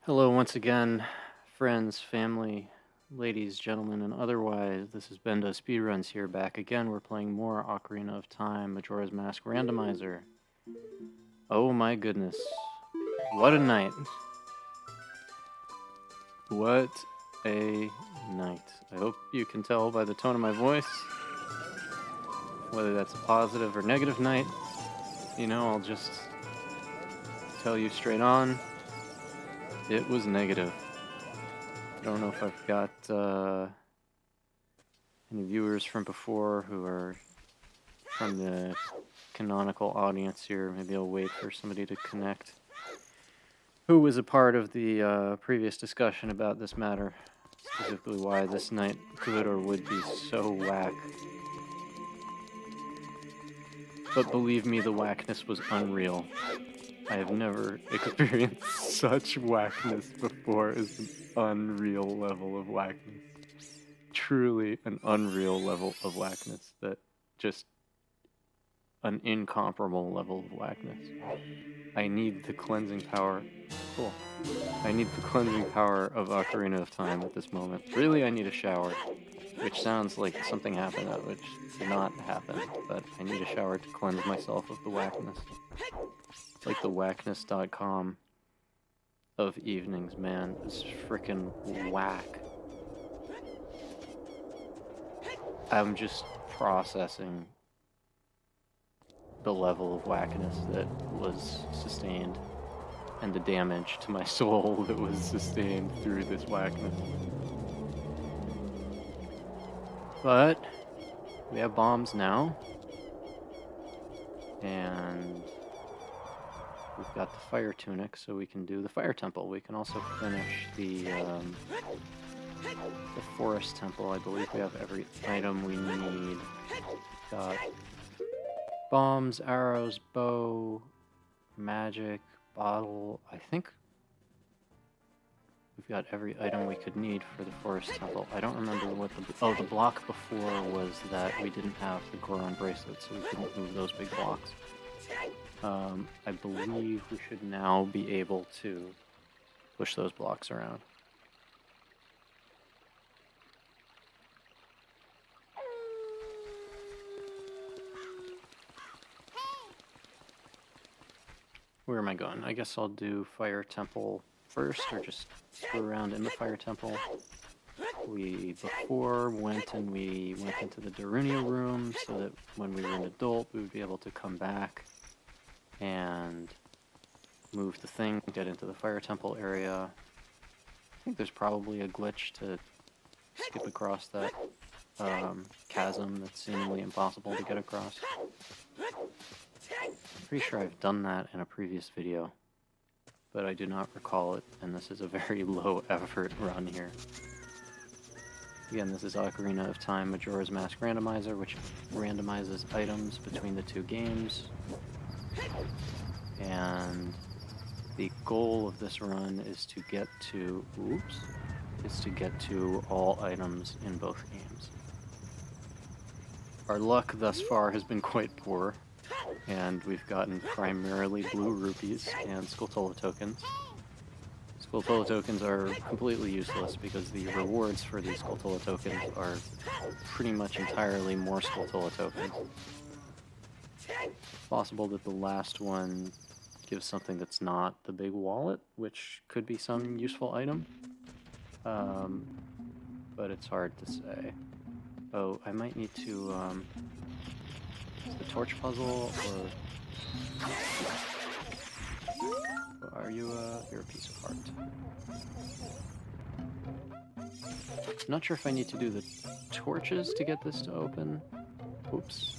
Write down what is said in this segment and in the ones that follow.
Hello once again, friends, family, ladies, gentlemen, and otherwise. This is Bendo Speedruns here, back again. We're playing more Ocarina of Time, Majora's Mask Randomizer. Oh my goodness. What a night. What a night. I hope you can tell by the tone of my voice whether that's a positive or negative night. You know, I'll just tell you straight on. It was negative. I don't know if I've got any viewers from before who are from the canonical audience here. Maybe I'll wait for somebody to connect. Who was a part of the previous discussion about this matter, specifically why this night could or would be so whack. But believe me, the whackness was unreal. I have never experienced such whackness before. It's an unreal level of whackness. Truly an unreal level of whackness. That just an incomparable level of whackness. I need the cleansing power. Cool. I need the cleansing power of Ocarina of Time at this moment. Really, I need a shower. Which sounds like something happened that which did not happen, but I need a shower to cleanse myself of the whackness. It's like the whackness.com of evenings, man. It's freaking whack. I'm just processing the level of whackness that was sustained and the damage to my soul that was sustained through this whackness. But we have bombs now, and we've got the fire tunic, so we can do the fire temple. We can also finish the forest temple. I believe we have every item we need. We've got bombs, arrows, bow, magic, bottle. I think we've got every item we could need for the forest temple. I don't remember what the block before was that we didn't have the Goron bracelet, so we couldn't move those big blocks. I believe we should now be able to push those blocks around. Where am I going? I guess I'll do Fire Temple first, or just screw around in the Fire Temple. We before went into the Darunia room so that when we were an adult we would be able to come back and move the thing, get into the Fire Temple area. I think there's probably a glitch to skip across that chasm that's seemingly impossible to get across. I'm pretty sure I've done that in a previous video, but I do not recall it, and this is a very low effort run here. Again, this is Ocarina of Time Majora's Mask Randomizer, which randomizes items between the two games. And the goal of this run is to get to, all items in both games. Our luck thus far has been quite poor, and we've gotten primarily blue rupees and Skulltula tokens. Skulltula tokens are completely useless because the rewards for these Skulltula tokens are pretty much entirely more Skulltula tokens. It's possible that the last one gives something that's not the big wallet, which could be some useful item, but it's hard to say. Oh, I might need to, is the torch puzzle, or are you, you're a piece of art. I'm not sure if I need to do the torches to get this to open. Oops.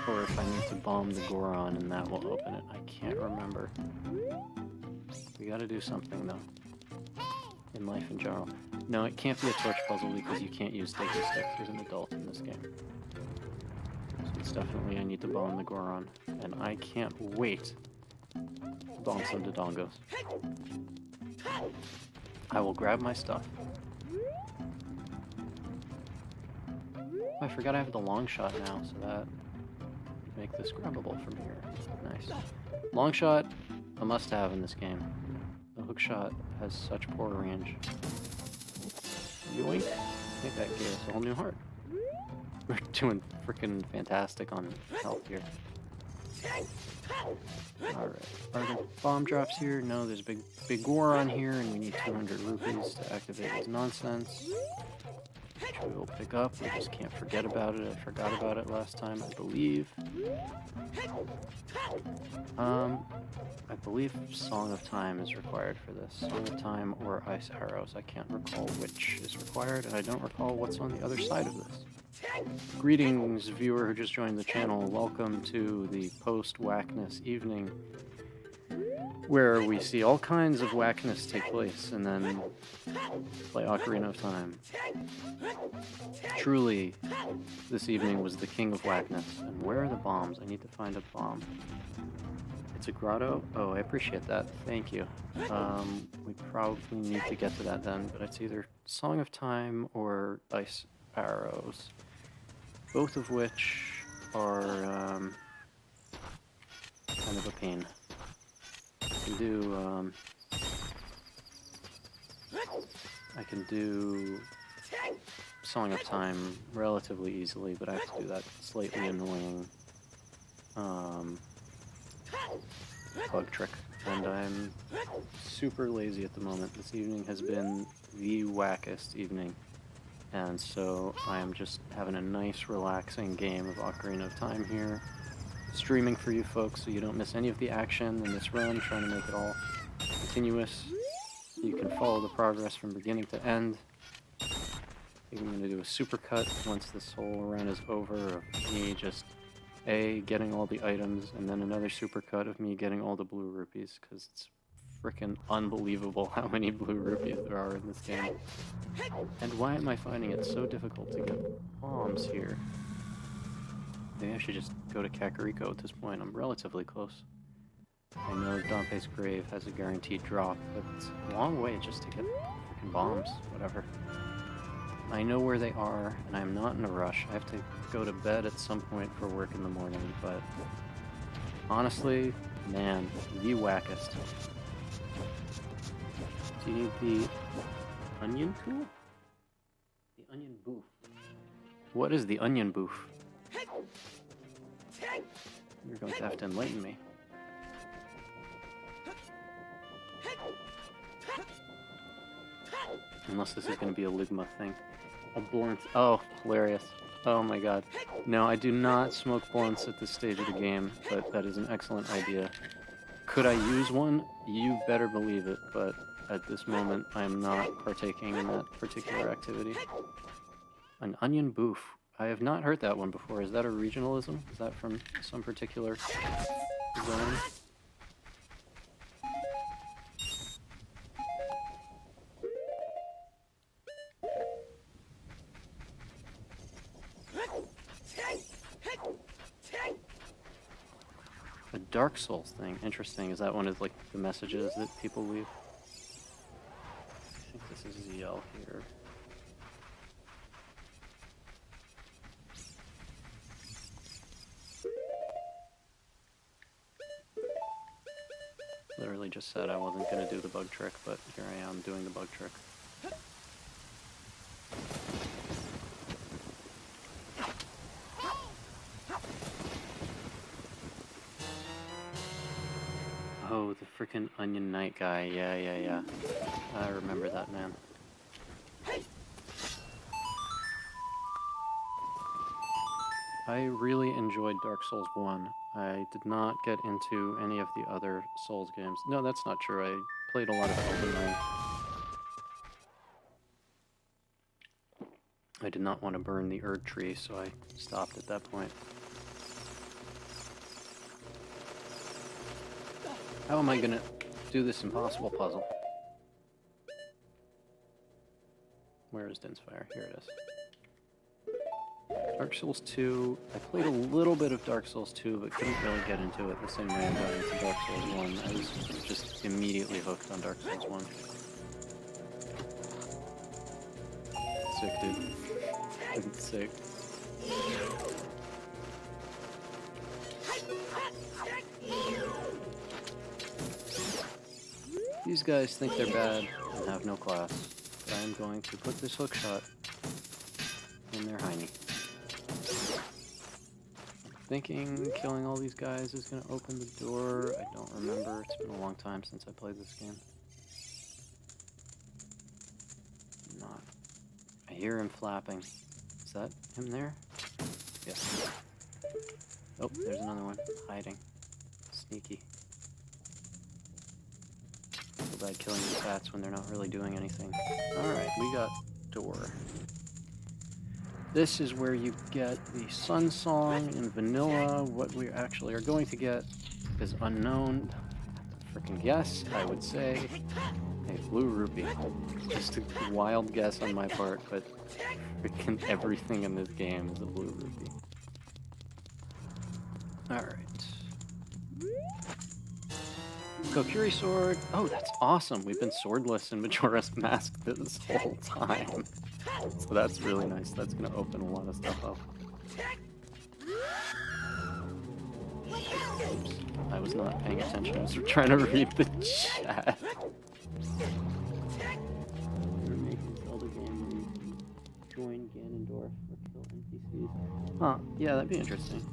Or if I need to bomb the Goron and that will open it. I can't remember. We gotta do something, though. In life in general. No, it can't be a torch puzzle because you can't use Sticky Stick as an adult in this game. So it's definitely I need to bomb the Goron. And I can't wait to bomb some Dodongos. I will grab my stuff. Oh, I forgot I have the long shot now, so that make this grabbable from here. Nice. Long shot, a must-have in this game. The hook shot has such poor range. Yoink! I think that gave us a whole new heart. We're doing freaking fantastic on health here. Alright, are there bomb drops here? No, there's a big war on here, and we need 200 rupees to activate this nonsense. Which we will pick up, we just can't forget about it. I forgot about it last time, I believe. I believe Song of Time is required for this. Song of Time or Ice Arrows. I can't recall which is required, and I don't recall what's on the other side of this. Greetings, viewer who just joined the channel. Welcome to the post-whackness evening, where we see all kinds of whackness take place, and then play Ocarina of Time. Truly, this evening was the king of whackness. And where are the bombs? I need to find a bomb. It's a grotto? Oh, I appreciate that. Thank you. We probably need to get to that then, but it's either Song of Time or Ice Arrows. Both of which are kind of a pain. I can do Song of Time relatively easily, but I have to do that slightly annoying bug trick, and I'm super lazy at the moment. This evening has been the wackest evening, and so I am just having a nice relaxing game of Ocarina of Time here, streaming for you folks so you don't miss any of the action in this run, trying to make it all continuous. You can follow the progress from beginning to end. I think I'm going to do a supercut once this whole run is over of me just getting all the items, and then another supercut of me getting all the blue rupees, because it's freaking unbelievable how many blue rupees there are in this game. And why am I finding it so difficult to get bombs here? Maybe I should just go to Kakariko at this point. I'm relatively close. I know Dompe's Grave has a guaranteed drop, but it's a long way just to get freaking bombs, whatever. I know where they are, and I'm not in a rush. I have to go to bed at some point for work in the morning, but honestly, man, the wackest. Do you need the onion tool? The onion boof. What is the onion boof? You're going to have to enlighten me. Unless this is going to be a Ligma thing. A blunt. Oh, hilarious. Oh my god. No, I do not smoke blunts at this stage of the game, but that is an excellent idea. Could I use one? You better believe it, but at this moment I am not partaking in that particular activity. An onion boof. I have not heard that one before. Is that a regionalism? Is that from some particular zone? A Dark Souls thing. Interesting. Is that one of like the messages that people leave? I think this is ZL here. Literally just said I wasn't going to do the bug trick, but here I am doing the bug trick. Oh, the frickin' Onion Knight guy. Yeah. I remember that, man. I really enjoyed Dark Souls 1. I did not get into any of the other Souls games. No, that's not true. I played a lot of Elden Ring. I did not want to burn the Erd Tree, so I stopped at that point. How am I gonna do this impossible puzzle? Where is Dinsfire? Here it is. Dark Souls 2, I played a little bit of Dark Souls 2, but couldn't really get into it the same way I got into Dark Souls 1. I was just immediately hooked on Dark Souls 1. Sick, dude. Sick. These guys think they're bad and have no class. But I'm going to put this hook shot in their hiney. Thinking killing all these guys is going to open the door. I don't remember. It's been a long time since I played this game. Not. I hear him flapping. Is that him there? Yes. Oh, there's another one. Hiding. Sneaky. Feel bad killing these bats when they're not really doing anything. Alright, we got door. This is where you get the Sun Song in vanilla. What we actually are going to get is unknown. Freaking guess, I would say a blue rupee. Just a wild guess on my part, but freaking everything in this game is a blue rupee. Alright. Kokiri sword. Oh, that's awesome. We've been swordless in Majora's Mask this whole time. So that's really nice. That's going to open a lot of stuff up. Oops. I was not paying attention. I was trying to read the chat. We're making Zelda game where you can join Ganondorf or kill NPCs. Huh. Yeah, that'd be interesting.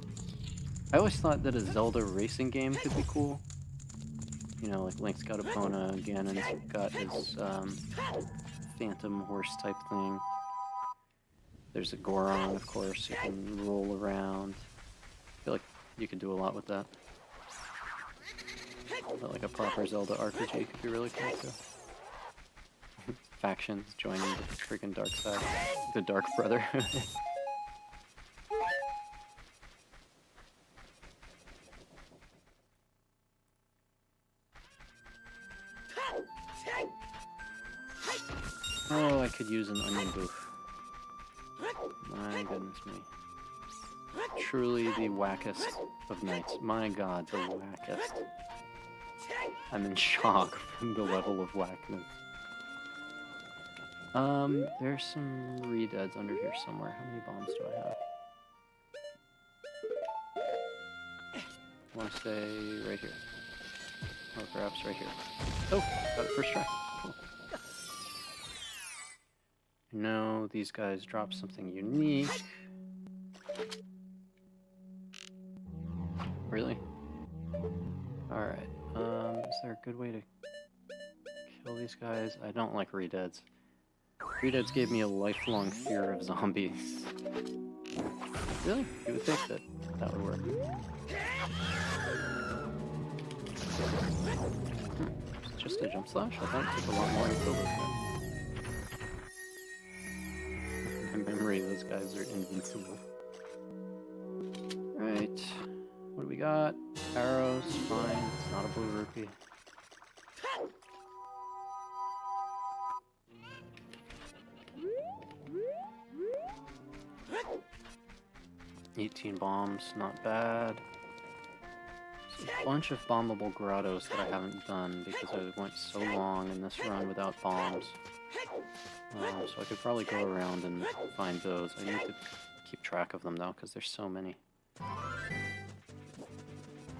I always thought that a Zelda racing game could be cool. You know, like Link's got Epona, Ganon's got his phantom horse type thing. There's a Goron, of course, you can roll around. I feel like you could do a lot with that. But like a proper Zelda RPG could be really cool too. Factions joining the freaking dark side. The Dark Brotherhood. Oh, I could use an onion booth. My goodness me. Truly the wackest of knights. My god, the wackest. I'm in shock from the level of whackness. There's some re-deads under here somewhere. How many bombs do I have? I want to say right here. Or perhaps right here. Oh, got it first try. Cool. No, these guys drop something unique. Really? Alright, is there a good way to kill these guys? I don't like re-deads. Re-deads gave me a lifelong fear of zombies. Really? You would think that that would work. It's just a jump slash? I thought it took a lot more to kill those guys. In memory, those guys are invincible. Right. What do we got? Arrows, fine. It's not a blue rupee. 18 bombs, not bad. There's a bunch of bombable grottos that I haven't done because I went so long in this run without bombs. So I could probably go around and find those. I need to keep track of them though, because there's so many.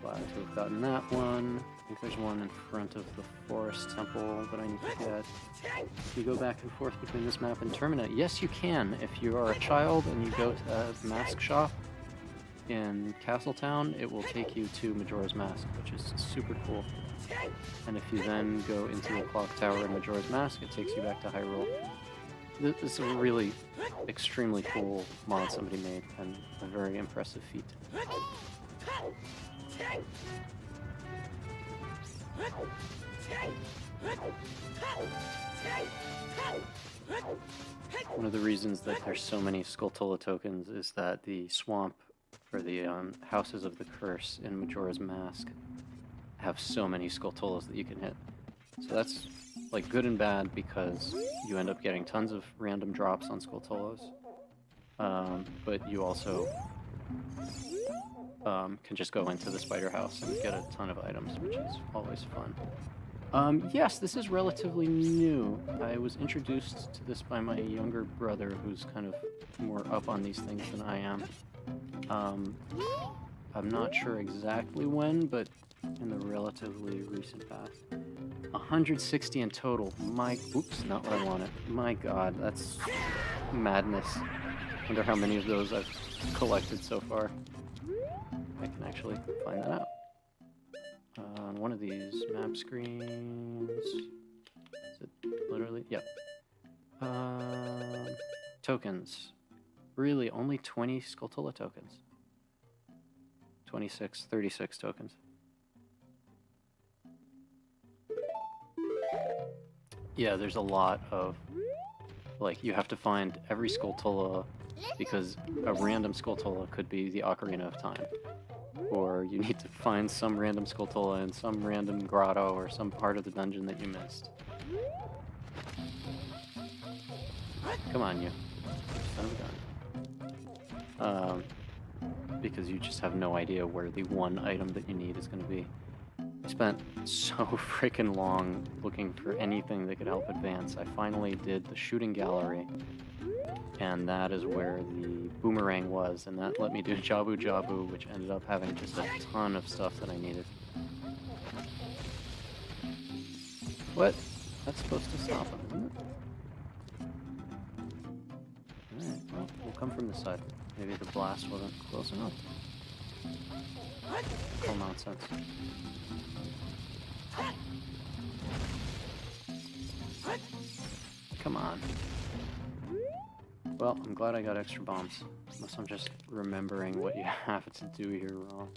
Glad to have gotten that one. I think there's one in front of the forest temple that I need to get. You go back and forth between this map and Termina. Yes, you can. If you are a child and you go to a mask shop in Castletown, it will take you to Majora's Mask, which is super cool. And if you then go into the clock tower in Majora's Mask, it takes you back to Hyrule. This is a really extremely cool mod somebody made, and a very impressive feat. One of the reasons that there's so many Skulltula tokens is that the swamp, or the houses of the curse in Majora's Mask, have so many Skulltulas that you can hit. So that's like good and bad because you end up getting tons of random drops on Skulltulas, but you also can just go into the spider house and get a ton of items, which is always fun. Yes, this is relatively new. I was introduced to this by my younger brother, who's kind of more up on these things than I am. I'm not sure exactly when, but in the relatively recent past. 160 in total. Oops, not what I wanted. My god, that's madness. Wonder how many of those I've collected so far. I can actually find that out. On one of these map screens... Is it literally? Yep. Tokens. Really, only 20 Skulltula tokens. 36 tokens. Yeah, there's a lot of... Like, you have to find every Skulltula because a random Skulltula could be the Ocarina of Time. Or you need to find some random Skulltula in some random grotto or some part of the dungeon that you missed. Come on, you. Son of a gun. Because you just have no idea where the one item that you need is going to be. I spent so freaking long looking for anything that could help advance. I finally did the shooting gallery, and that is where the boomerang was, and that let me do Jabu Jabu, which ended up having just a ton of stuff that I needed. What? That's supposed to stop him, isn't it? Alright, well, we'll come from this side. Maybe the blast wasn't close enough. All nonsense. Come on. Well, I'm glad I got extra bombs. Unless I'm just remembering what you have to do here wrong.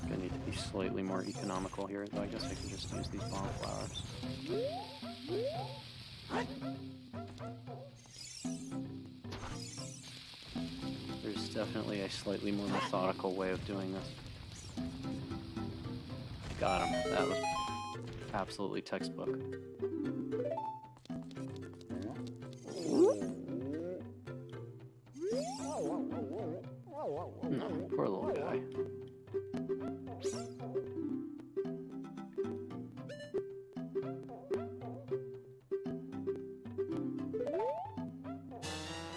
Gonna need to be slightly more economical here, though I guess I can just use these bomb flowers. There's definitely a slightly more methodical way of doing this. Got him. That was absolutely textbook. No, poor little guy.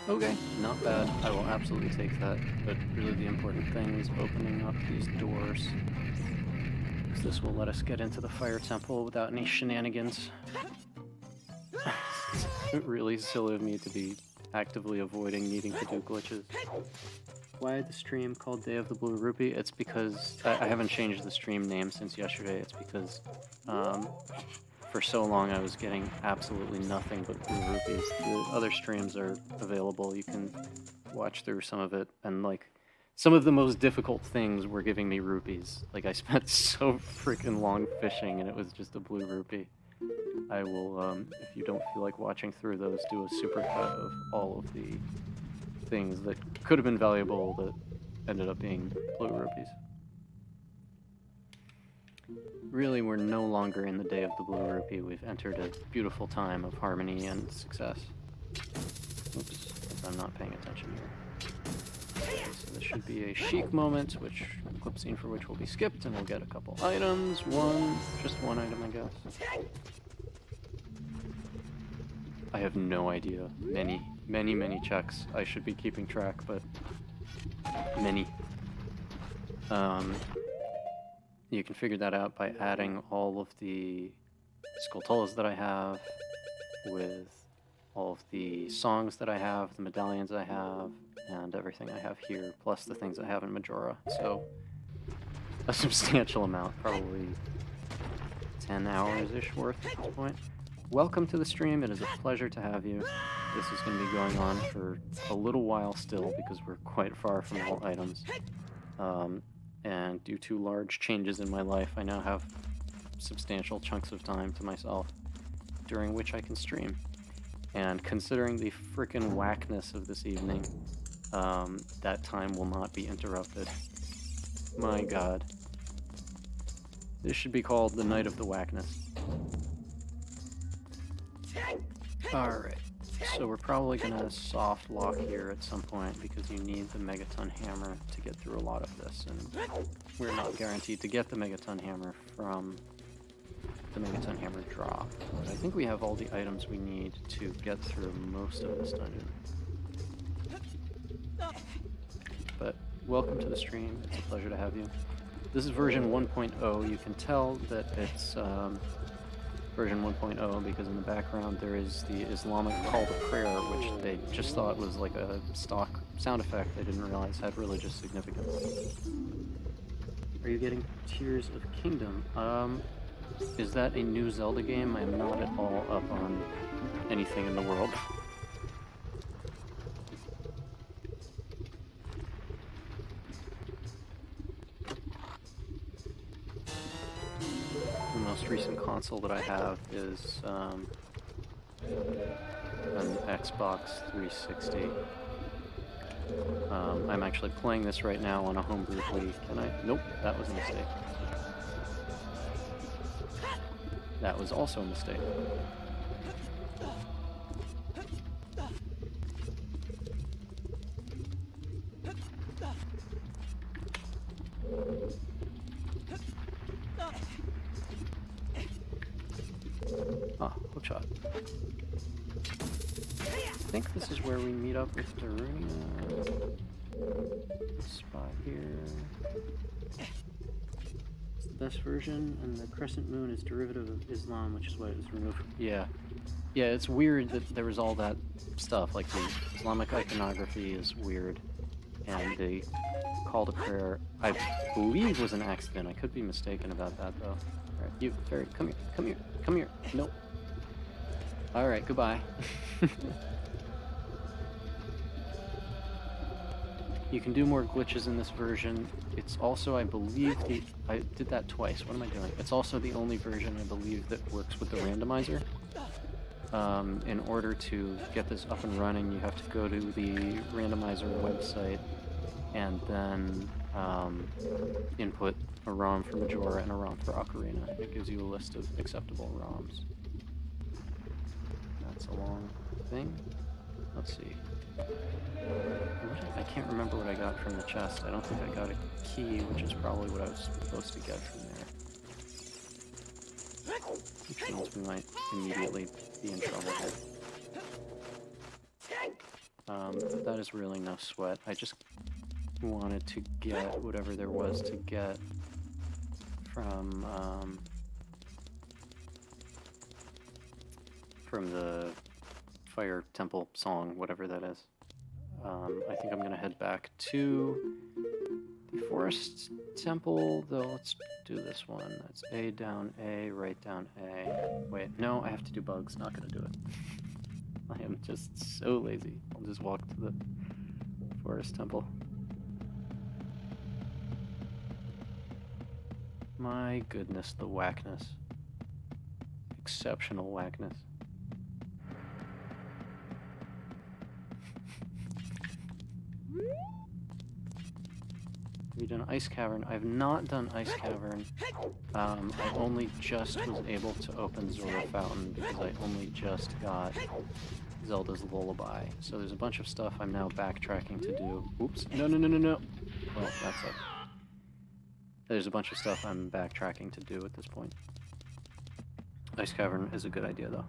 Okay, not bad. I will absolutely take that. But really the important thing is opening up these doors. Because this will let us get into the fire temple without any shenanigans. It's really silly of me to be actively avoiding needing to do glitches. Why the stream called Day of the Blue Rupee? It's because I haven't changed the stream name since yesterday. It's because for so long I was getting absolutely nothing but blue rupees. The other streams are available. You can watch through some of it, and like some of the most difficult things were giving me rupees. Like I spent so freaking long fishing and it was just a blue rupee. I will, if you don't feel like watching through those, do a supercut of all of the things that could have been valuable that ended up being blue rupees. Really, we're no longer in the Day of the Blue Rupee. We've entered a beautiful time of harmony and success. Oops, I'm not paying attention here. Okay, so this should be a chic moment, which clip scene for which will be skipped, and we'll get a couple items. Just one item, I guess. I have no idea. Many checks. I should be keeping track, but many. You can figure that out by adding all of the Skulltulas that I have with all of the songs that I have, the medallions I have, and everything I have here, plus the things I have in Majora. So, a substantial amount, probably 10 hours-ish worth at this point. Welcome to the stream. It is a pleasure to have you. This is going to be going on for a little while still because we're quite far from all items. And due to large changes in my life, I now have substantial chunks of time to myself during which I can stream. And considering the frickin' whackness of this evening, that time will not be interrupted. My god. This should be called the Night of the Whackness. Alright, so we're probably gonna soft lock here at some point because you need the Megaton Hammer to get through a lot of this, and we're not guaranteed to get the Megaton Hammer from the Megaton Hammer drop. But I think we have all the items we need to get through most of this dungeon. But welcome to the stream. It's a pleasure to have you. This is version 1.0. You can tell that it's version 1.0 because in the background there is the Islamic call to prayer, which they just thought was like a stock sound effect. They didn't realize had religious significance. Are you getting Tears of Kingdom? Is that a new Zelda game? I'm not at all up on anything in the world. The most recent console that I have is an Xbox 360. I'm actually playing this right now on a homebrew Wii. Can I? Nope, that was a mistake. That was also a mistake. Ah, hook shot. I think this is where we meet up with Darunia. Spot here. It's the best version, and the crescent moon is derivative of Islam, which is why it was removed. Yeah. Yeah, it's weird that there was all that stuff, like the Islamic iconography is weird, and the call to prayer, I believe was an accident. I could be mistaken about that, though. Alright, you, fairy, come here, come here, come here. Nope. Alright, goodbye. You can do more glitches in this version. It's also, I believe, I did that twice. What am I doing? It's also the only version, I believe, that works with the randomizer. In order to get this up and running, you have to go to the randomizer website and then input a ROM for Zora and a ROM for Ocarina. It gives you a list of acceptable ROMs. That's a long thing. Let's see. I can't remember what I got from the chest. I don't think I got a key, which is probably what I was supposed to get from there. Which means we might immediately be in trouble here. That is really no sweat. I just wanted to get whatever there was to get from the Fire Temple song, whatever that is. I think I'm going to head back to the Forest Temple, though let's do this one. That's A down A, right down A. Wait, no, I have to do bugs. Not going to do it. I am just so lazy. I'll just walk to the Forest Temple. My goodness, the whackness. Exceptional whackness. Have you done Ice Cavern? I've not done Ice Cavern. I only just was able to open Zora Fountain because I only just got Zelda's Lullaby. So there's a bunch of stuff I'm now backtracking to do. Oops. No, no, no, no, no. Well, that's it. There's a bunch of stuff I'm backtracking to do at this point. Ice Cavern is a good idea, though.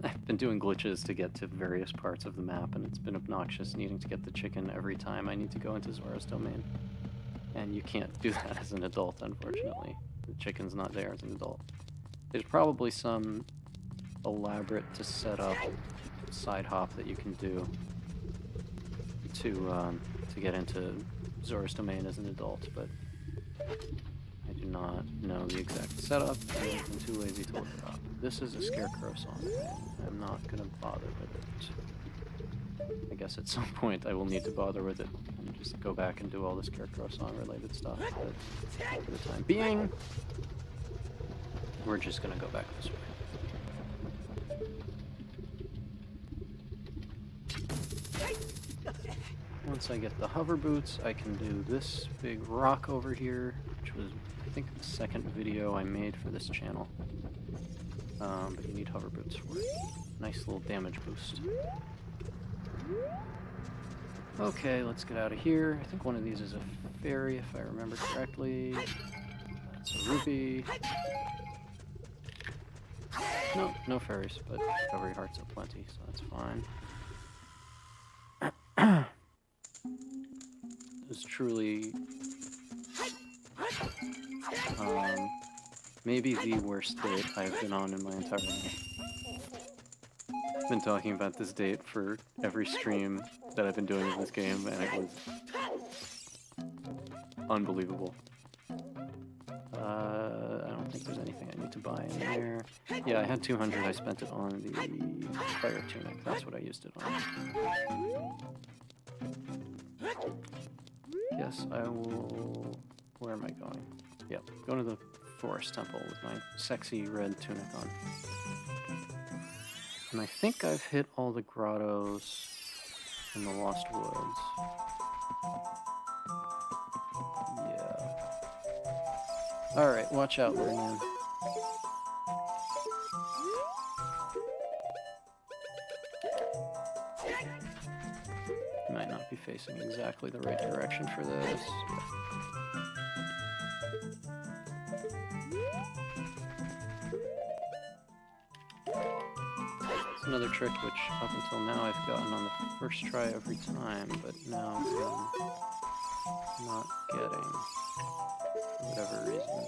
I've been doing glitches to get to various parts of the map, and it's been obnoxious needing to get the chicken every time I need to go into Zora's domain. And you can't do that as an adult, unfortunately. The chicken's not there as an adult. There's probably some elaborate to set up side hop that you can do to get into Zora's domain as an adult, but I do not know the exact setup, and I'm too lazy to look it up. This is a Scarecrow song. I'm not going to bother with it. I guess at some point I will need to bother with it and just go back and do all the Scarecrow song related stuff, but for the time being, we're just going to go back this way. Once I get the hover boots, I can do this big rock over here, which was, I think, the second video I made for this channel. But you need hover boots for it. Nice little damage boost. Okay, let's get out of here. I think one of these is a fairy, if I remember correctly. It's a rupee. No, no fairies, but recovery hearts are plenty, so that's fine. It's truly maybe the worst date I've been on in my entire life. I've been talking about this date for every stream that I've been doing in this game, and it was unbelievable. I don't think there's anything I need to buy in there. Yeah, I had 200. I spent it on the fire tunic. That's what I used it on. Yes, I will... Where am I going? Yep, go to the forest temple with my sexy red tunic on. And I think I've hit all the grottos in the Lost Woods. Yeah. Alright, watch out, man. Might not be facing exactly the right direction for this. It's another trick which, up until now, I've gotten on the first try every time, but now I'm not getting, for whatever reason.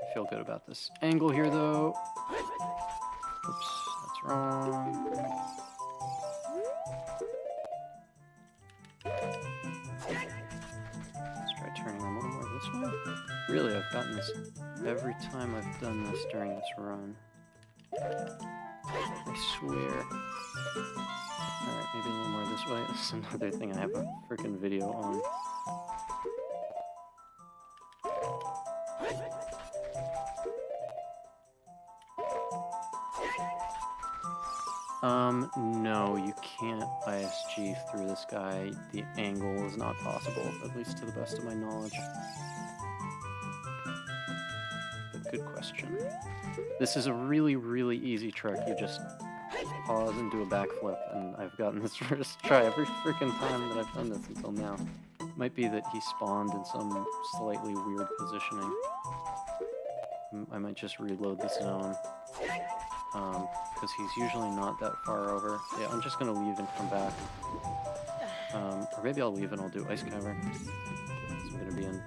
I feel good about this angle here, though. Oops, that's wrong. Let's try turning a little more this way. Really, I've gotten this every time I've done this during this run. I swear. Alright, maybe a little more this way. This is another thing I have a freaking video on. No, you can't ISG through this guy. The angle is not possible, at least to the best of my knowledge. But good question. This is a really, really easy trick. You just pause and do a backflip, and I've gotten this first try every freaking time that I've done this until now. Might be that he spawned in some slightly weird positioning. I might just reload this zone. Because he's usually not that far over. Yeah, I'm just gonna leave and come back. Or maybe I'll leave and I'll do Ice Cavern. I'm gonna be in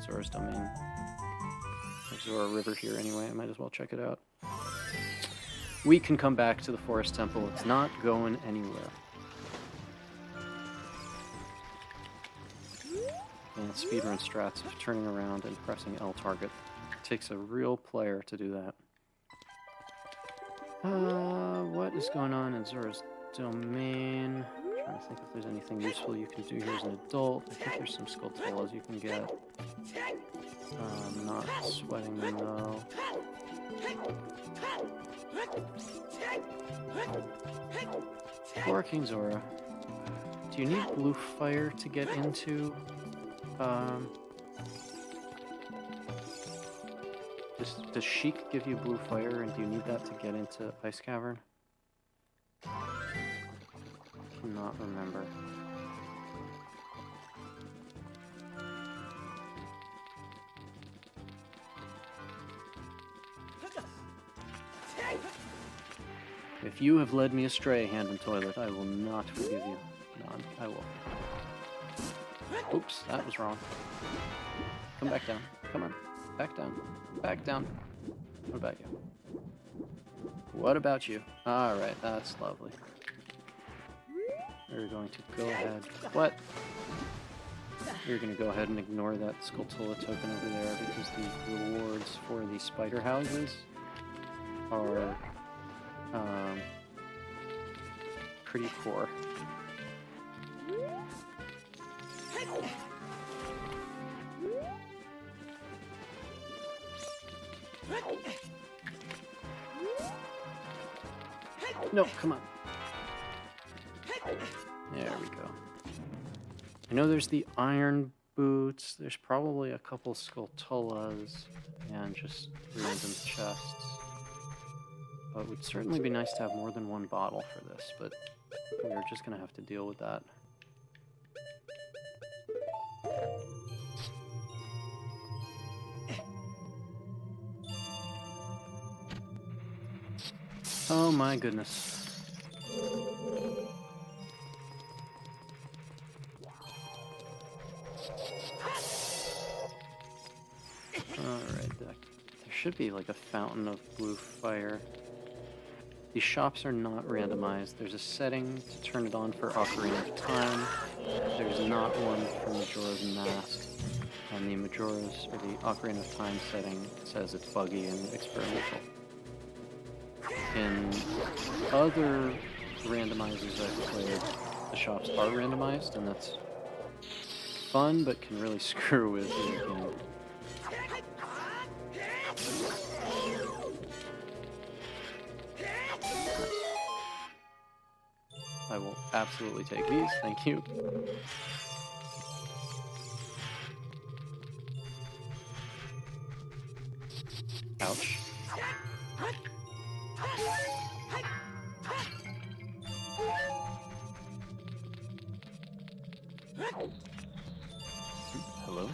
Zora's domain. There's Zora River here anyway, I might as well check it out. We can come back to the Forest Temple, it's not going anywhere. And speedrun strats of turning around and pressing L target. It takes a real player to do that. What is going on in Zora's domain? I'm trying to think if there's anything useful you can do here as an adult. I think there's some Skulltulas you can get. Not sweating them though. For King Zora, do you need blue fire to get into, Does Sheik give you blue fire, and do you need that to get into Ice Cavern? Cannot remember. If you have led me astray, Hand and Toilet, I will not forgive you. None. I will. Oops, that was wrong. Come back down. Come on. Back down. Back down. What about you? What about you? Alright, that's lovely. We're going to go ahead... What? We're going to go ahead and ignore that Skulltula token over there because the rewards for the spider houses are pretty poor. No, come on. There we go. I know there's the iron boots. There's probably a couple Skulltulas and just random chests. But it would certainly be nice to have more than one bottle for this, but we're just going to have to deal with that. Oh my goodness. Alright, there should be like a fountain of blue fire. These shops are not randomized. There's a setting to turn it on for Ocarina of Time. There's not one for Majora's Mask. And the Majora's, or the Ocarina of Time setting says it's buggy and experimental. In other randomizers I've played, the shops are randomized, and that's fun, but can really screw with the game. I will absolutely take these, thank you. Ouch. Hello?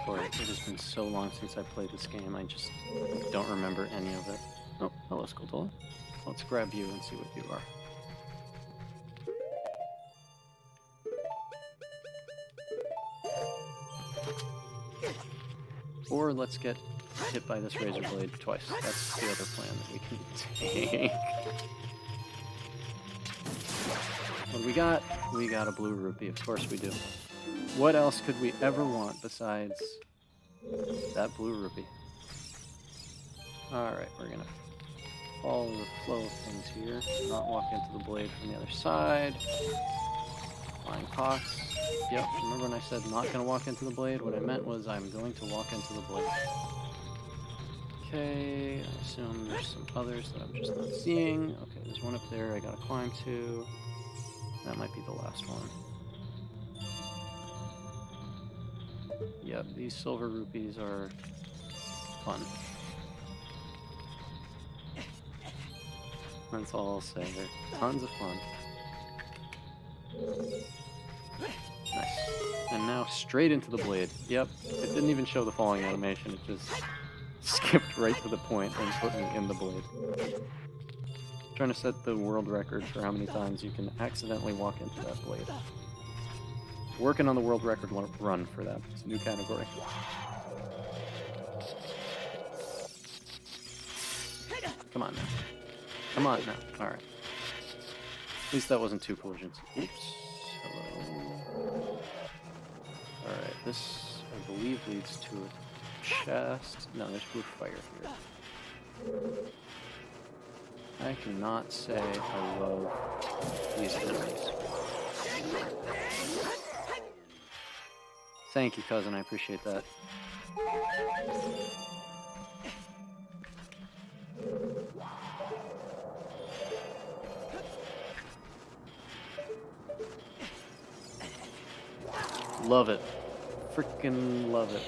Boy, it has been so long since I played this game, I just don't remember any of it. Oh, hello, Skulltula. Let's grab you and see what you are. Or let's get hit by this razor blade twice. That's the other plan that we can take. What do we got? We got a blue rupee, of course we do. What else could we ever want besides that blue rupee? Alright, we're gonna follow the flow of things here. Not walk into the blade from the other side. Flying pox. Yep, remember when I said not gonna walk into the blade? What I meant was I'm going to walk into the blade. Okay, I assume there's some others that I'm just not seeing. Okay, there's one up there I gotta climb to. That might be the last one. Yep, these silver rupees are fun. That's all I'll say. They're tons of fun. Nice. And now straight into the blade. Yep, it didn't even show the falling animation. It just skipped right to the point and put me in the blade. Trying to set the world record for how many times you can accidentally walk into that blade. Working on the world record run for that. It's a new category. Come on now. Come on now. Alright. At least that wasn't two collisions. Oops. Hello. Alright, this, I believe, leads to a chest. No, there's blue fire here. I cannot say I love these enemies. Thank you, cousin. I appreciate that. Love it. Freaking love it.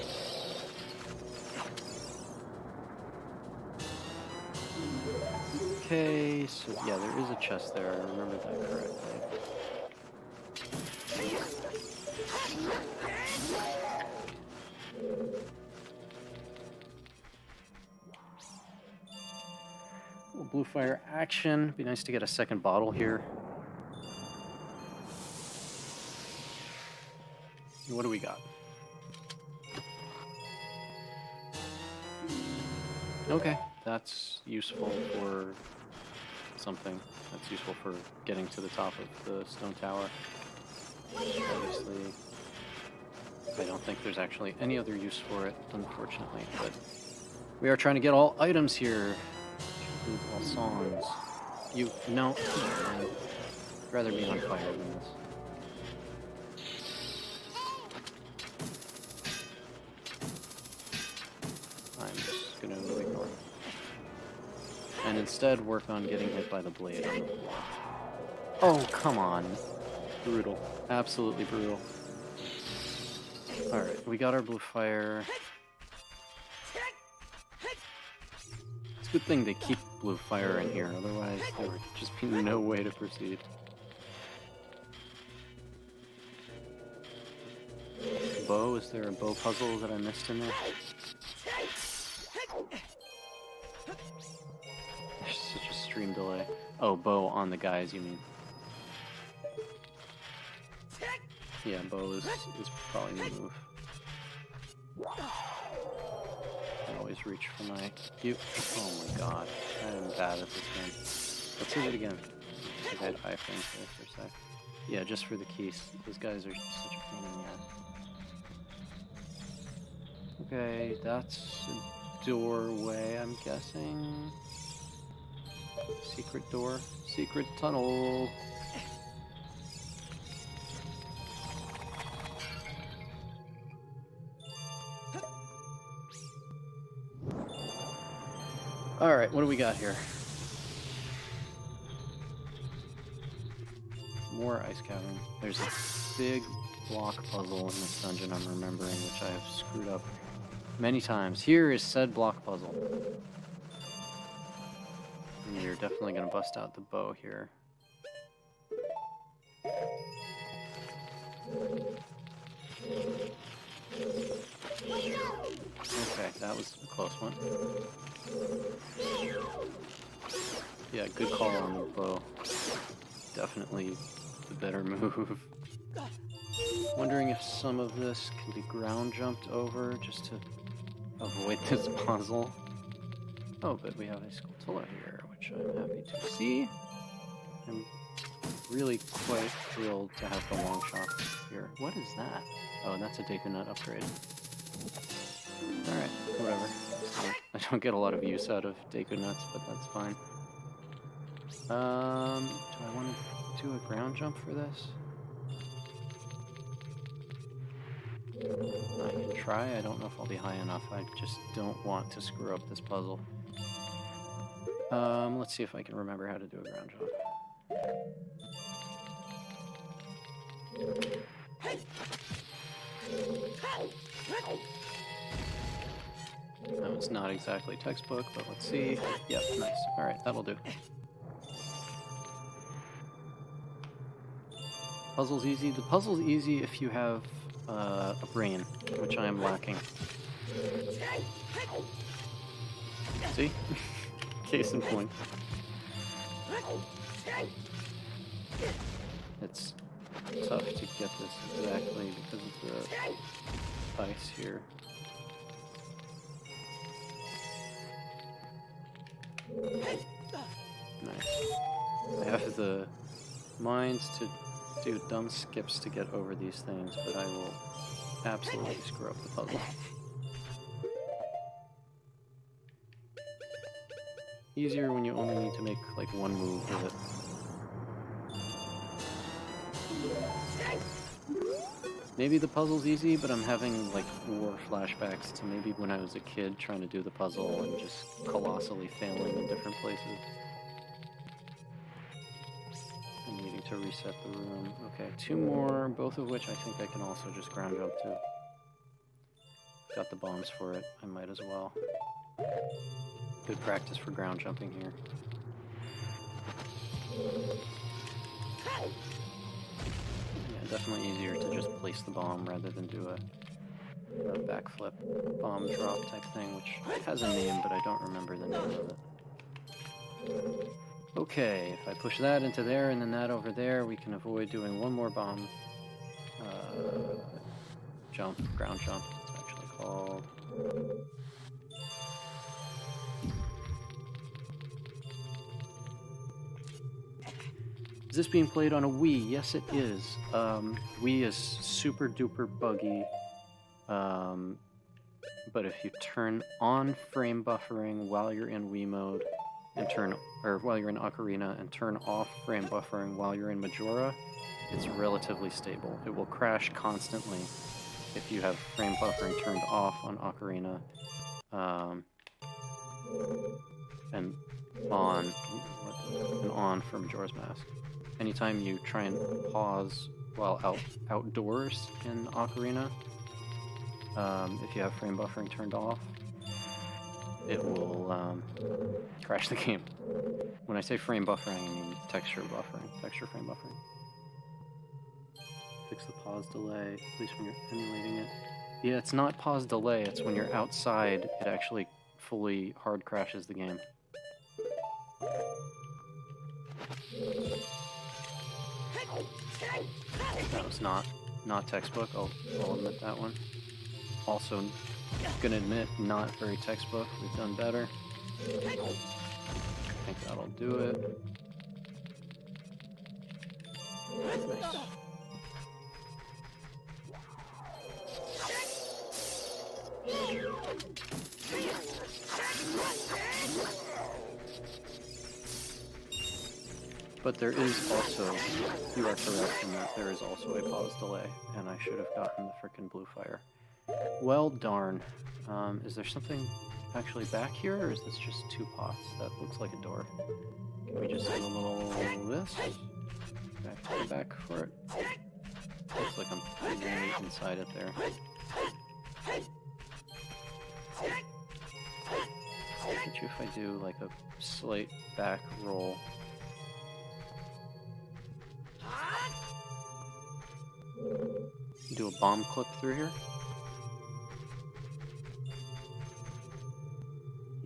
Okay, so yeah, there is a chest there. I remember that correctly. Little blue fire action. Be nice to get a second bottle here. What do we got? Okay, that's useful for something. That's useful for getting to the top of the stone tower. Obviously, I don't think there's actually any other use for it, unfortunately, but we are trying to get all items here. All songs. No, I'd rather be on fire than this. I'm just gonna ignore it. And instead work on getting hit by the blade. Oh, come on. Brutal. Absolutely brutal. Alright, we got our blue fire. It's a good thing they keep blue fire in here, otherwise there would just be no way to proceed. Bow? Is there a bow puzzle that I missed in there? stream delay. Oh, bow on the guys, you mean? Yeah, bow is probably the move. I always reach for my cute. Oh my god, I am bad at this game. Let's hit it again. I think I had high frames there for a sec. Yeah, just for the keys. Those guys are such a pain in the ass. Okay, that's a doorway, I'm guessing. Secret door. Secret tunnel. Alright, what do we got here? More ice cavern. There's a big block puzzle in this dungeon I'm remembering, which I have screwed up many times. Here is said block puzzle. And you're definitely going to bust out the bow here. Okay, that was a close one. Yeah, good call on the bow. Definitely the better move. Wondering if some of this can be ground jumped over just to avoid this puzzle. Oh, but we have a Skulltula here, which I'm happy to see. I'm really quite thrilled to have the long shot here. What is that? Oh, that's a Deku Nut upgrade. Alright, whatever. I don't get a lot of use out of Deku Nuts, but that's fine. Do I want to do a ground jump for this? I can try. I don't know if I'll be high enough. I just don't want to screw up this puzzle. Let's see if I can remember how to do a ground jump. No, it's not exactly textbook, but let's see. Yep, nice. Alright, that'll do. Puzzle's easy. The puzzle's easy if you have a brain, which I am lacking. See? Case in point. It's tough to get this exactly because of the ice here. Nice. I have the minds to do dumb skips to get over these things, but I will absolutely screw up the puzzle. Easier when you only need to make like one move with it. Maybe the puzzle's easy, but I'm having like war flashbacks to maybe when I was a kid trying to do the puzzle and just colossally failing in different places. And needing to reset the room. Okay, two more, both of which I think I can also just ground jump to. Got the bombs for it, I might as well. Good practice for ground jumping here. Yeah, definitely easier to just place the bomb rather than do a backflip bomb drop type thing, which has a name, but I don't remember the name of it. Okay, if I push that into there and then that over there, we can avoid doing one more bomb jump, ground jump, it's actually called. Is this being played on a Wii? Yes, it is. Wii is super duper buggy. But if you turn on frame buffering while you're in Wii mode, and while you're in Ocarina, and turn off frame buffering while you're in Majora, it's relatively stable. It will crash constantly if you have frame buffering turned off on Ocarina, and on for Majora's Mask. Anytime you try and pause while outdoors in Ocarina, if you have frame buffering turned off, it will crash the game. When I say frame buffering, I mean texture buffering, texture frame buffering. Fix the pause delay, at least when you're emulating it. Yeah, it's not pause delay, it's when you're outside, it actually fully hard crashes the game. That was not textbook. I'll admit that one. Also, gonna admit, not very textbook. We've done better. I think that'll do it. Nice. But there is also, you are correct in that there is also a pause delay, and I should have gotten the frickin' blue fire. Well, darn. Is there something actually back here, or is this just two pots? That looks like a door. Can we just do a little this? Back for it. Looks like I'm really inside it there. Bet you if I do like a slight back roll. Do a bomb clip through here.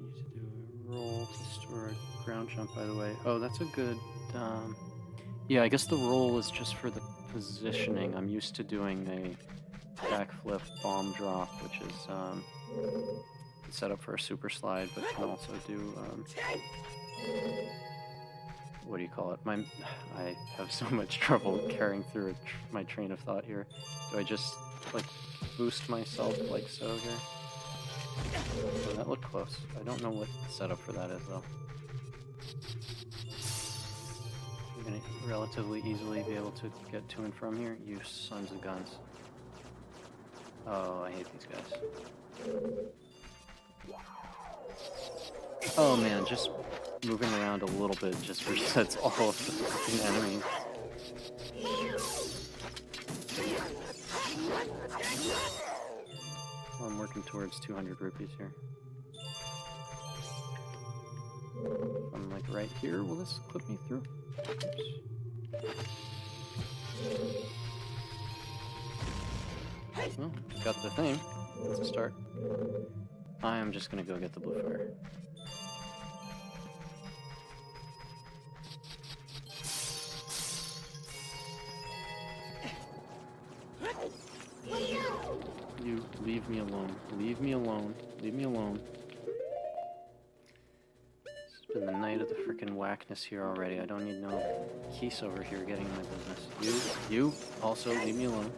Need to do a roll to store a ground jump, by the way. Oh, that's a good... yeah, I guess the roll is just for the positioning. I'm used to doing a backflip bomb drop, which is set up for a super slide, but can also do... what do you call it? I have so much trouble carrying through my train of thought here. Do I just, like, boost myself like so here? Oh, that looked close. I don't know what the setup for that is, though. I'm gonna relatively easily be able to get to and from here. You sons of guns. Oh, I hate these guys. Oh man, just moving around a little bit just resets all of the fucking enemies. Well, I'm working towards 200 rupees here. I'm like right here. Will this clip me through? Oops. Well, got the thing. That's a start. I am just gonna go get the blue fire. You leave me alone. Leave me alone. Leave me alone. It's been the night of the frickin' whackness here already. I don't need no geese over here getting in my business. You also leave me alone.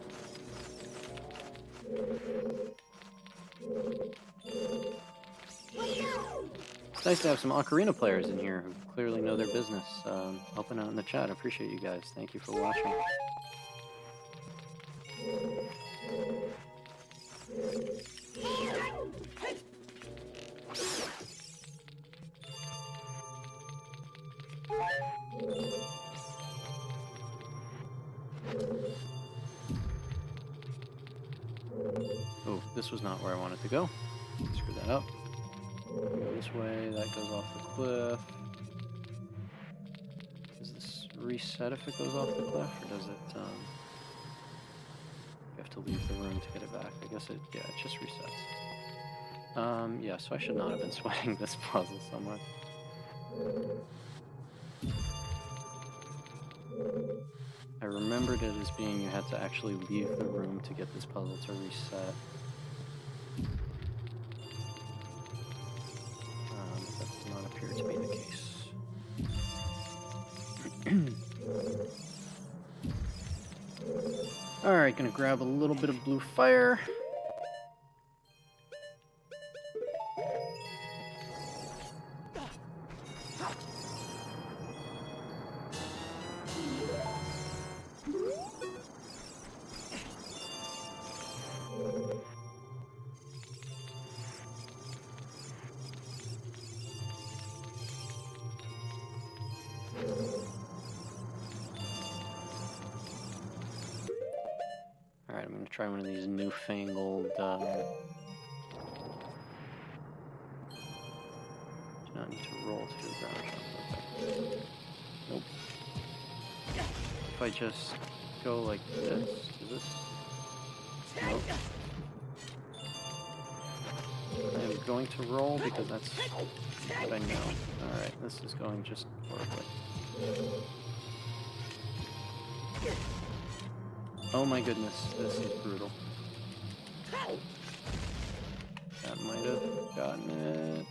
It's nice to have some Ocarina players in here who clearly know their business, helping out in the chat. I appreciate you guys. Thank you for watching. Oh, this was not where I wanted to go. Screw that up. Go this way, that goes off the cliff. Does this reset if it goes off the cliff, or does it, you have to leave the room to get it back? I guess it, yeah, it just resets. Yeah, so I should not have been sweating this puzzle so much. I remembered it as being you had to actually leave the room to get this puzzle to reset. But that does not appear to be the case. Alright, gonna grab a little bit of blue fire. Alright, I'm gonna try one of these newfangled, do not need to roll to do a ground jump. Okay. Nope. If I just go like this, to this? Nope. I am going to roll because that's what I know. Alright, this is going just horribly. Oh my goodness, this is brutal. That might have gotten it.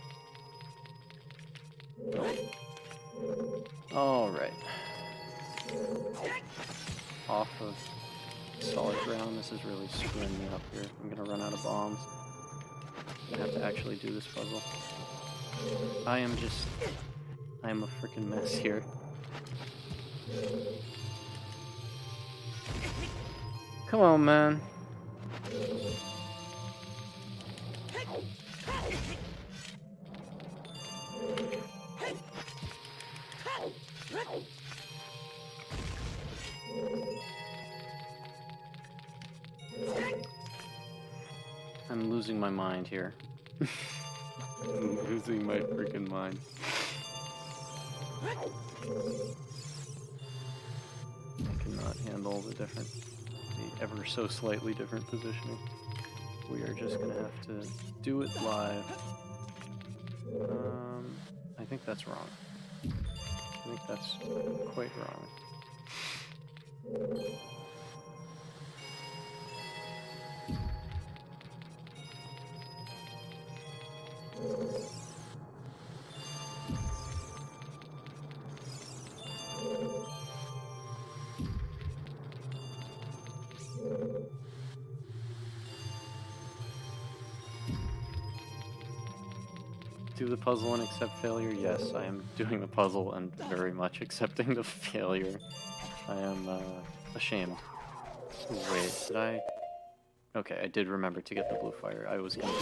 Alright. Off of solid ground, this is really screwing me up here. I'm gonna run out of bombs. I'm gonna have to actually do this puzzle. I am a freaking mess here. Come on, man. I'm losing my mind here. I'm losing my freaking mind. I cannot handle the ever so slightly different positioning. We are just gonna have to do it live. I think that's wrong. I think that's quite wrong. Do the puzzle and accept failure? Yes, I am doing the puzzle and very much accepting the failure. I am ashamed. Wait, did I? Okay, I did remember to get the blue fire. I was gonna be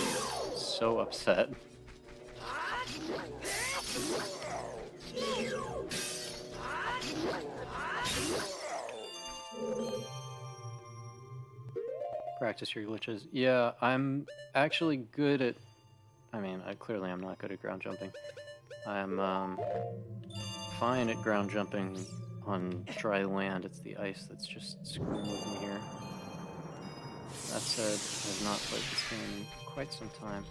so upset. Practice your glitches. Yeah, I'm actually good at... I mean, clearly I'm not good at ground jumping. I'm fine at ground jumping on dry land. It's the ice that's just screwing with me here. That said, I have not played this game in quite some time.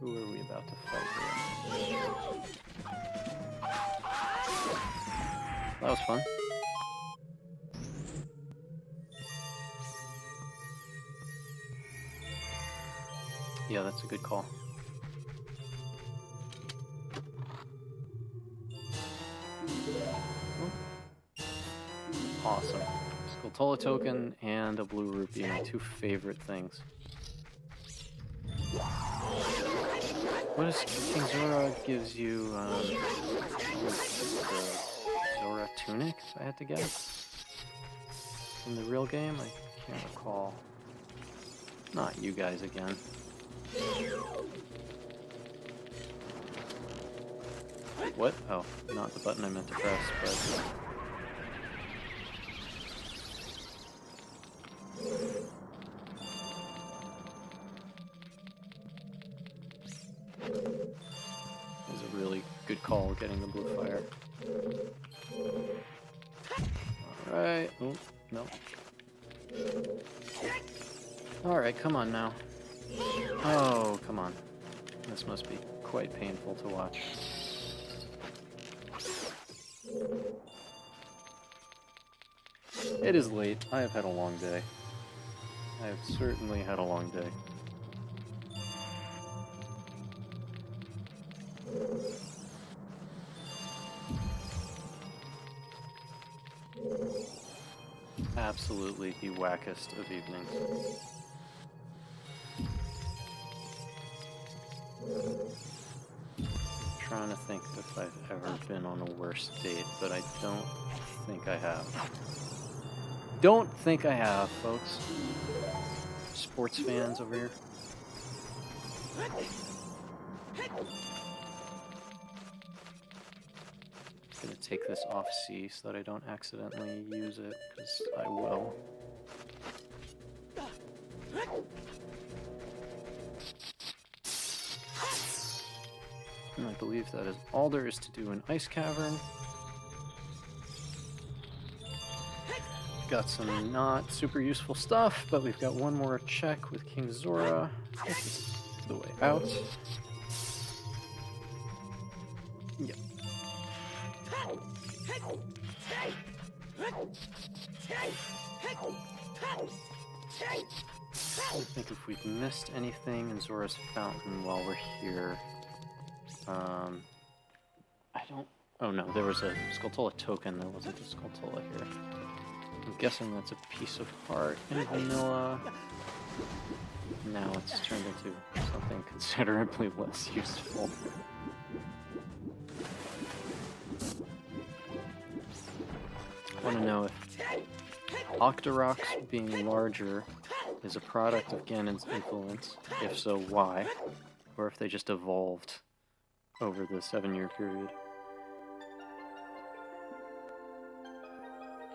Who are we about to fight here? That was fun. Yeah, that's a good call. Awesome. Skulltula token and a blue rupee, my two favorite things. What is King Zora gives you? The Zora tunic, if I had to guess. In the real game, I can't recall. Not you guys again. Wait, what? Oh, not the button I meant to press, but... It was a really good call getting the blue fire. Alright. Oh, no. Alright, come on now. Oh, come on. This must be quite painful to watch. It is late. I have had a long day. I have certainly had a long day. Absolutely the wackest of evenings. I'm trying to think if I've ever been on a worse date, but I don't think I have. Don't think I have, folks. Sports fans over here. I'm gonna take this off C so that I don't accidentally use it, because I will. And I believe that is all there is to do in Ice Cavern. Got some not super useful stuff, but we've got one more check with King Zora. This is the way out. Yep. I think if we've missed anything in Zora's Fountain while we're here, I don't. Oh no, there was a Skulltula token. There wasn't a Skulltula here. I'm guessing that's a piece of heart in vanilla. Now it's turned into something considerably less useful. I want to know if Octoroks being larger is a product of Ganon's influence. If so, why? Or if they just evolved over the 7-year period.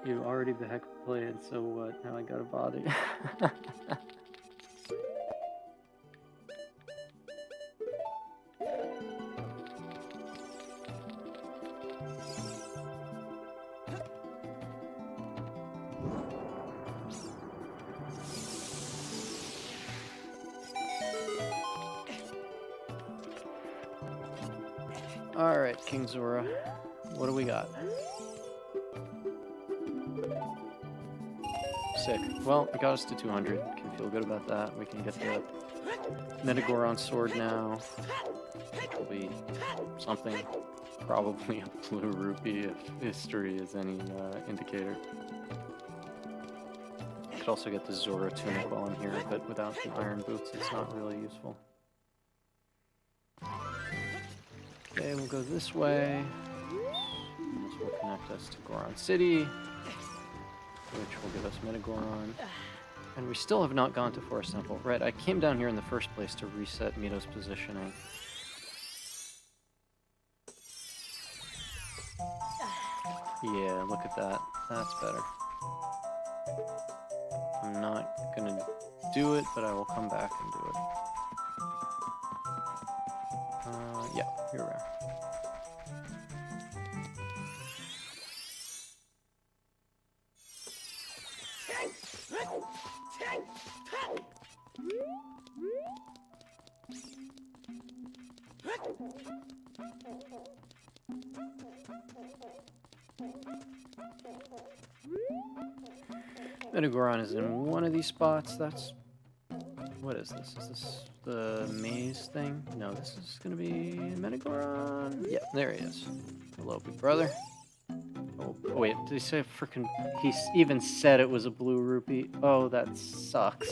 You already the heck played, so what? Now I gotta bother you. Alright, King Zora. What do we got? Sick. Well, it got us to 200. Can feel good about that. We can get the Metagoron sword now. Which will be something. Probably a blue rupee if history is any indicator. Could also get the Zora tunic while I'm here, but without the iron boots, it's not really useful. Okay, we'll go this way. This will connect us to Goron City, which will give us Metagoron. And we still have not gone to Forest Temple. Right, I came down here in the first place to reset Mito's positioning. Yeah, look at that. That's better. I'm not gonna do it, but I will come back and do it. Yeah, here we are. Metagoron is in one of these spots. That's... What is this? Is this the maze thing? No, this is gonna be Metagoron. Yeah, there he is. Hello, big brother. Oh, wait, did he say frickin'... He even said it was a blue rupee. Oh, that sucks.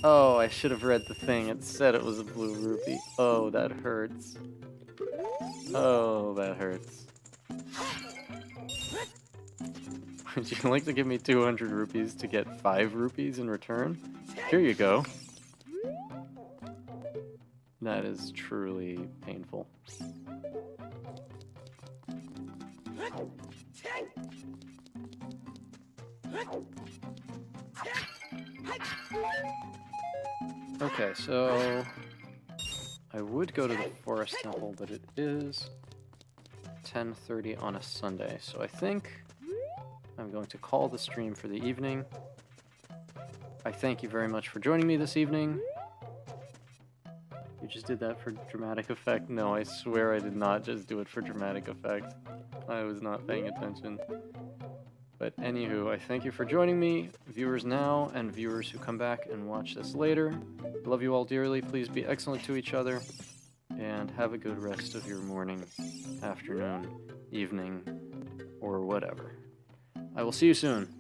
Oh, I should have read the thing. It said it was a blue rupee. Oh, that hurts. Oh, that hurts. Would you like to give me 200 rupees to get 5 rupees in return? Here you go. That is truly painful. Okay, so I would go to the Forest Temple, but it is 10:30 on a Sunday, so I think I'm going to call the stream for the evening. I thank you very much for joining me this evening. You just did that for dramatic effect? No, I swear I did not just do it for dramatic effect. I was not paying attention. But anywho, I thank you for joining me, viewers now and viewers who come back and watch this later. I love you all dearly. Please be excellent to each other, and have a good rest of your morning, afternoon, evening, or whatever. I will see you soon.